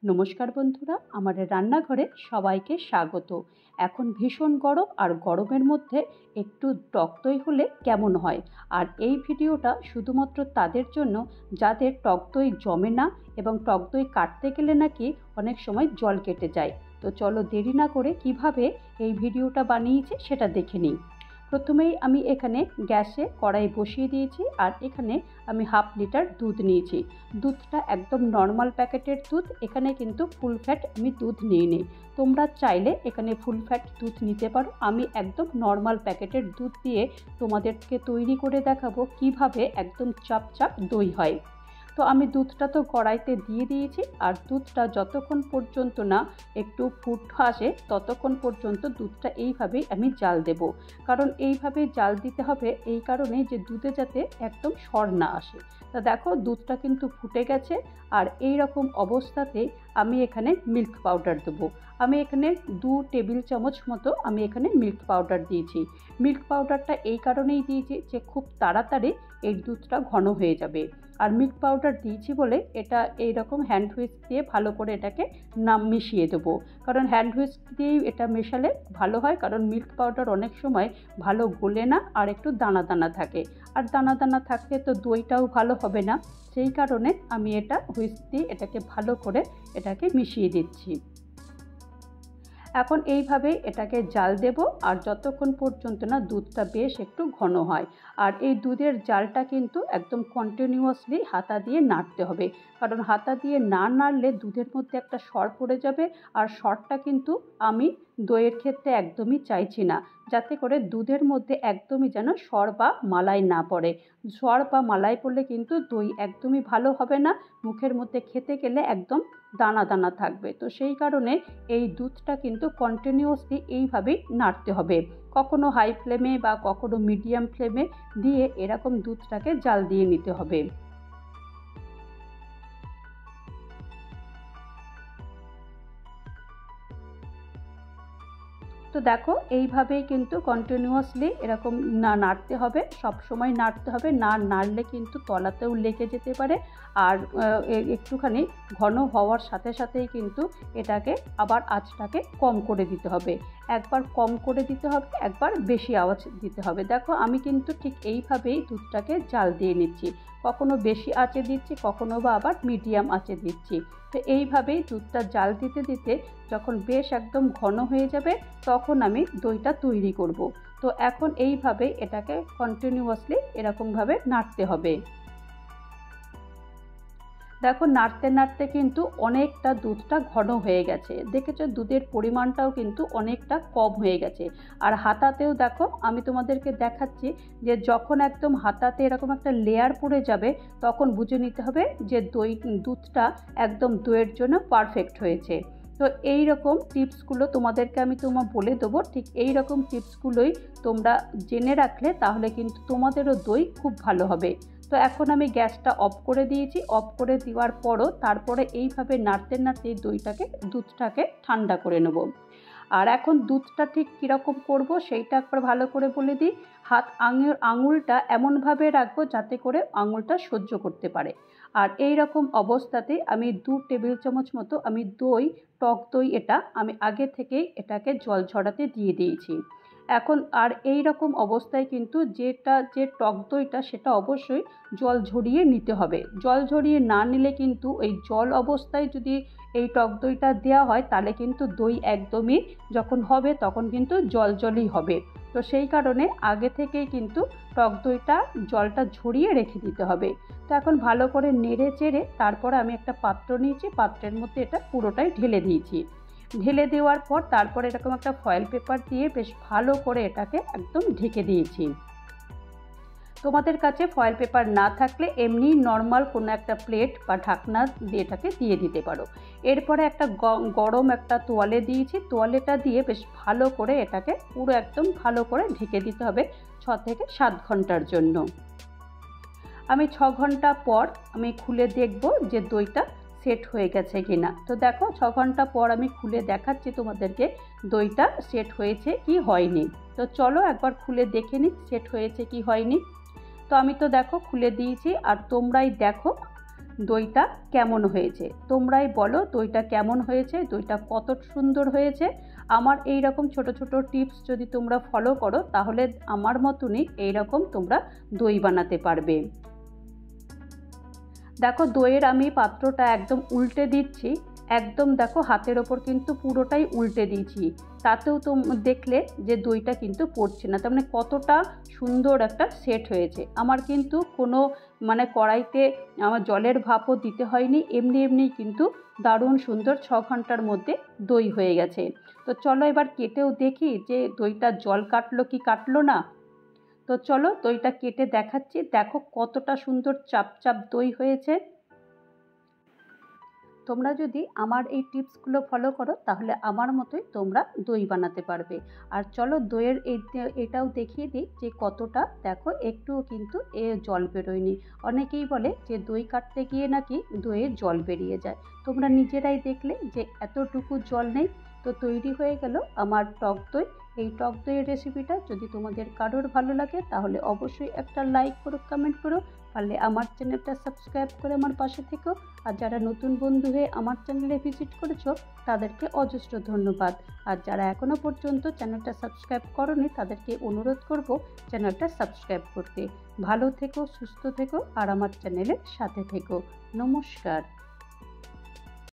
নমস্কার বন্ধুরা, আমার রান্নাঘরে সবাইকে স্বাগত। এখন ভীষণ গরম, আর গরমের মধ্যে একটু টক দই হলে কেমন হয়। আর এই ভিডিওটা শুধুমাত্র তাদের জন্য যাদের টক দই জমে না এবং টক দই কাটতে গেলে নাকি অনেক সময় জল কেটে যায়। তো চলো দেরি না করে কিভাবে এই ভিডিওটা বানিয়েছি সেটা দেখে নিই। প্রথমেই আমি এখানে গ্যাসে কড়াই বসিয়ে দিয়েছি, আর এখানে আমি 1/2 লিটার দুধ নিয়েছি। দুধটা একদম নর্মাল প্যাকেটের দুধ, এখানে কিন্তু ফুল ফ্যাট আমি দুধ নিয়ে নিই। তোমরা চাইলে এখানে ফুল ফ্যাট দুধ নিতে পারো। আমি একদম নর্মাল প্যাকেটের দুধ দিয়ে তোমাদেরকে তৈরি করে দেখাবো কিভাবে একদম চাপ দই হয়। তো আমি দুধটা তো কড়াইতে দিয়ে দিয়েছি, আর দুধটা যতক্ষণ পর্যন্ত না একটু ফুট আসে ততক্ষণ পর্যন্ত দুধটা এইভাবেই আমি জাল দেব। কারণ এইভাবে জাল দিতে হবে এই কারণে যে দুধে যাতে একদম সর না আসে। তা দেখো দুধটা কিন্তু ফুটে গেছে, আর এই রকম অবস্থাতে আমি এখানে মিল্ক পাউডার দেবো। আমি এখানে 2 টেবিল চামচ মতো আমি এখানে মিল্ক পাউডার দিয়েছি। মিল্ক পাউডারটা এই কারণেই দিয়েছি যে খুব তাড়াতাড়ি এই দুধটা ঘন হয়ে যাবে। আর মিল্ক পাউডার দিয়েছি বলে এটা এইরকম হ্যান্ড হুইস্ক দিয়ে ভালো করে এটাকে মিশিয়ে দেবো। কারণ হ্যান্ড হুইস্ক দিয়েই এটা মেশালে ভালো হয়, কারণ মিল্ক পাউডার অনেক সময় ভালো গলে না, আর একটু দানা দানা থাকে। আর দানা দানা থাকলে তো দইটাও ভালো হবে না। সেই কারণে আমি এটা হুইস্ক দিয়ে এটাকে ভালো করে এটাকে মিশিয়ে দিচ্ছি। এখন এইভাবে এটাকে জাল দেব, আর যতক্ষণ পর্যন্ত না দুধটা বেশ একটু ঘন হয়। আর এই দুধের জালটা কিন্তু একদম কন্টিনিউয়াসলি হাতা দিয়ে নাড়তে হবে, কারণ হাতা দিয়ে না নাড়লে দুধের মধ্যে একটা সর পড়ে যাবে। আর সরটা কিন্তু আমি দইয়ের ক্ষেত্রে একদমই চাইছি না, যাতে করে দুধের মধ্যে একদমই যেন সর বা মালাই না পড়ে। সর বা মালাই পড়লে কিন্তু দই একদমই ভালো হবে না, মুখের মধ্যে খেতে গেলে একদম দানা দানা থাকবে। তো সেই কারণে এই দুধটা কিন্তু কন্টিনিউয়াসলি এইভাবেই নাড়তে হবে, কখনো হাই ফ্লেমে বা কখনো মিডিয়াম ফ্লেমে দিয়ে এরকম দুধটাকে জাল দিয়ে নিতে হবে। তো দেখো এইভাবেই কিন্তু কন্টিনিউয়াসলি এরকম নাড়তে হবে, সব সময় নাড়তে হবে। না নাড়লে কিন্তু তলাতেও লেগে যেতে পারে। আর একটুখানি ঘন হওয়ার সাথে সাথেই কিন্তু এটাকে আবার আঁচটাকে কম করে দিতে হবে। একবার কম করে দিতে হবে, একবার বেশি আওয়াজ দিতে হবে। দেখো আমি কিন্তু ঠিক এইভাবেই দুধটাকে জাল দিয়ে নিচ্ছি, কখনো বেশি আঁচে দিচ্ছি, কখনো বা আবার মিডিয়াম আঁচে দিচ্ছি। তো এইভাবেই দুধটা জাল দিতে দিতে যখন বেশ একদম ঘন হয়ে যাবে তখন আমি দইটা তৈরি করব। তো এখন এইভাবে এটাকে কন্টিনিউয়াসলি এরকমভাবে নাড়তে হবে। দেখো নাড়তে নাড়তে কিন্তু অনেকটা দুধটা ঘন হয়ে গেছে, দেখেছো দুধের পরিমাণটাও কিন্তু অনেকটা কম হয়ে গেছে। আর হাতাতেও দেখো আমি তোমাদেরকে দেখাচ্ছি যে যখন একদম হাতাতে এরকম একটা লেয়ার পড়ে যাবে তখন বুঝে নিতে হবে যে দুধটা একদম দইয়ের জন্য পারফেক্ট হয়েছে। তো এই রকম টিপসগুলো তোমাদেরকে আমি বলে দেবো। ঠিক এই রকম টিপসগুলোই তোমরা জেনে রাখলে তাহলে কিন্তু তোমাদেরও দই খুব ভালো হবে। তো এখন আমি গ্যাসটা অফ করে দিয়েছি। অফ করে দেওয়ার পরও তারপরে এইভাবে নাড়তে নাড়তে দুধটাকে ঠান্ডা করে নেব। আর এখন দুধটা ঠিক কীরকম করব সেইটা একবার ভালো করে বলে দিই। আঙুলটা এমনভাবে রাখবো যাতে করে আঙুলটা সহ্য করতে পারে। আর এই রকম অবস্থাতে আমি 2 টেবিল চামচ মতো আমি টক দই এটা আমি আগে থেকেই এটাকে জল ঝরাতে দিয়ে দিয়েছি। এখন আর এই রকম অবস্থায় কিন্তু যে টক দইটা সেটা অবশ্যই জল ঝরিয়ে নিতে হবে। জল ঝরিয়ে না নিলে কিন্তু এই জল অবস্থায় যদি এই টক দইটা দেওয়া হয় তাহলে কিন্তু দই একদমই যখন হবে তখন কিন্তু জলই হবে। তো সেই কারণে আগে থেকেই কিন্তু টক দইটা জলটা ঝরিয়ে রেখে দিতে হবে। তো এখন ভালো করে নেড়ে চেড়ে তারপরে আমি একটা পাত্র নিয়েছি, পাত্রের মধ্যে এটা পুরোটাই ঢেলে দিয়েছি। ঢেলে দেওয়ার পর তারপরে এরকম একটা ফয়েল পেপার দিয়ে বেশ ভালো করে এটাকে একদম ঢেকে দিয়েছি। তোমাদের কাছে ফয়েল পেপার না থাকলে এমনি নর্মাল কোনো একটা প্লেট বা ঢাকনা দিয়ে এটাকে দিয়ে দিতে পারো। এরপরে একটা গরম একটা তোয়ালে দিয়েছি, তোয়ালেটা দিয়ে বেশ ভালো করে এটাকে পুরো একদম ভালো করে ঢেকে দিতে হবে 6 থেকে 7 ঘন্টার জন্য। আমি 6 ঘন্টা পর আমি খুলে দেখব যে দইটা সেট হয়ে গেছে কিনা। তো দেখো 6 ঘন্টা পর আমি খুলে দেখাচ্ছি তোমাদেরকে দইটা সেট হয়েছে কি হয়নি। তো চলো একবার খুলে দেখে নিই সেট হয়েছে কি হয়নি। তো আমি তো দেখো খুলে দিয়েছি, আর তোমরাই দেখো দইটা কেমন হয়েছে। তোমরাই বলো দইটা কেমন হয়েছে, দইটা কত সুন্দর হয়েছে। আমার এই রকম ছোট ছোট টিপস যদি তোমরা ফলো করো তাহলে আমার মতনই এই রকম তোমরা দই বানাতে পারবে। দেখো দইয়ের আমি পাত্রটা একদম উল্টে দিচ্ছি, একদম দেখো হাতের ওপর কিন্তু পুরোটাই উল্টে দিয়েছি, তাতেও তো দেখলে যে দইটা কিন্তু পড়ছে না, তার মানে কতটা সুন্দর একটা সেট হয়েছে। আমার কিন্তু কোনো কড়াইতে আমার জলের ভাপও দিতে হয়নি, এমনি এমনি কিন্তু দারুণ সুন্দর 6 ঘন্টার মধ্যে দই হয়ে গেছে। তো চলো এবার কেটেও দেখি যে দইটা জল কাটলো কি কাটলো না। তো চলো দইটা কেটে দেখাচ্ছি, দেখো কতটা সুন্দর চাপ চাপ দই হয়েছে। তোমরা যদি আমার এই টিপসগুলো ফলো করো তাহলে আমার মতোই তোমরা দই বানাতে পারবে। আর চলো দইয়ের এটাও দেখিয়ে দিই যে কতটা, দেখো একটুও কিন্তু জল বেরোয়নি। অনেকেই বলে যে দই কাটতে গিয়ে নাকি দইয়ে জল বেরিয়ে যায়, তোমরা নিজেরাই দেখলে যে এতটুকু জল নেই। তো তৈরি হয়ে গেল আমার টক দই। এই টক দইয়ের রেসিপিটা যদি তোমাদের কারোর ভালো লাগে তাহলে অবশ্যই একটা লাইক করো, কমেন্ট করো, পারলে আমার চ্যানেলটা সাবস্ক্রাইব করে আমার পাশে থেকো। আর যারা নতুন বন্ধু হয়ে আমার চ্যানেলে ভিজিট করেছো তাদেরকে অজস্র ধন্যবাদ। আর যারা এখনও পর্যন্ত চ্যানেলটা সাবস্ক্রাইব করোনি তাদেরকে অনুরোধ করব চ্যানেলটা সাবস্ক্রাইব করতে। ভালো থেকো, সুস্থ থেকো আর আমার চ্যানেলের সাথে থেকো। নমস্কার।